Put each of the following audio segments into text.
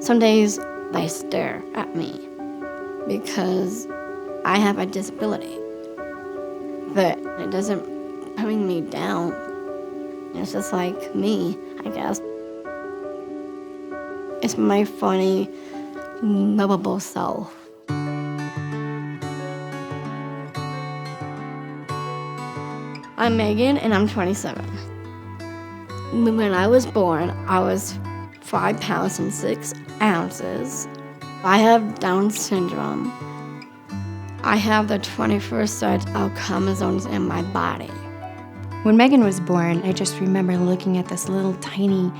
Some days they stare at me because I have a disability, but it doesn't bring me down. It's just like me, I guess. It's my funny, lovable self. I'm Megan, and I'm 27. When I was born, I was 5 pounds and 6 ounces. I have Down syndrome. I have the 21st set of chromosomes in my body. When Megan was born, I just remember looking at this little tiny,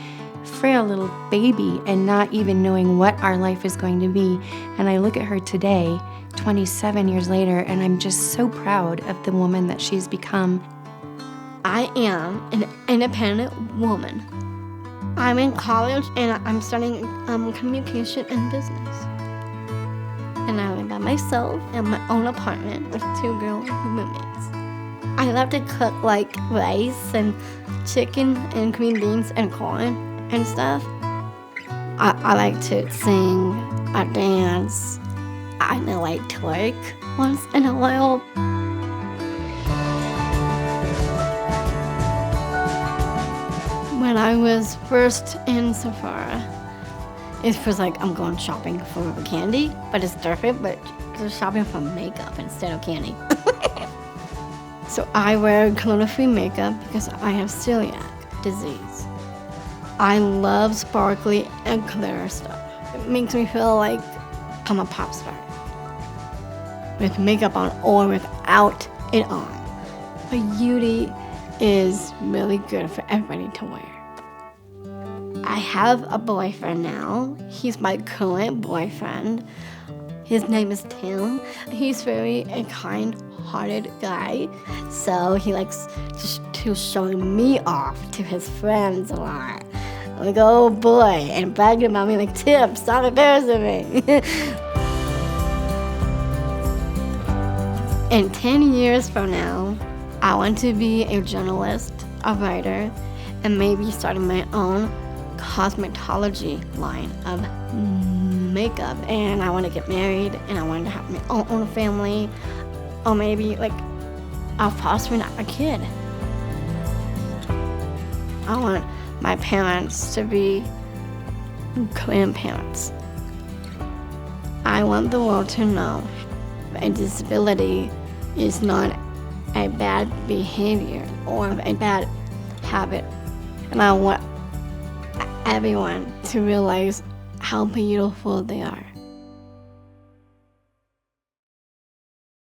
frail little baby and not even knowing what our life is going to be. And I look at her today, 27 years later, and I'm just so proud of the woman that she's become. I am an independent woman. I'm in college and I'm studying communication and business. And I live by myself in my own apartment with 2 girl roommates. I love to cook like rice and chicken and green beans and corn and stuff. I like to sing, I dance. I know I twerk once in a while. When I was first in Sephora, it was like I'm going shopping for candy, but it's different, but I'm shopping for makeup instead of candy. So I wear gluten-free makeup because I have celiac disease. I love sparkly and clear stuff. It makes me feel like I'm a pop star. With makeup on or without it on. Beauty is really good for everybody to wear. I have a boyfriend now. He's my current boyfriend. His name is Tim. He's very a kind-hearted guy, so he likes to show me off to his friends a lot. Like, oh boy, and bragging about me like, Tim, stop embarrassing me. In 10 years from now, I want to be a journalist, a writer, and maybe starting my own cosmetology line of makeup. And I want to get married, and I want to have my own family, or maybe like I'll foster a kid. I want my parents to be grandparents. I want the world to know a disability is not a bad behavior or a bad habit. And I want everyone to realize how beautiful they are.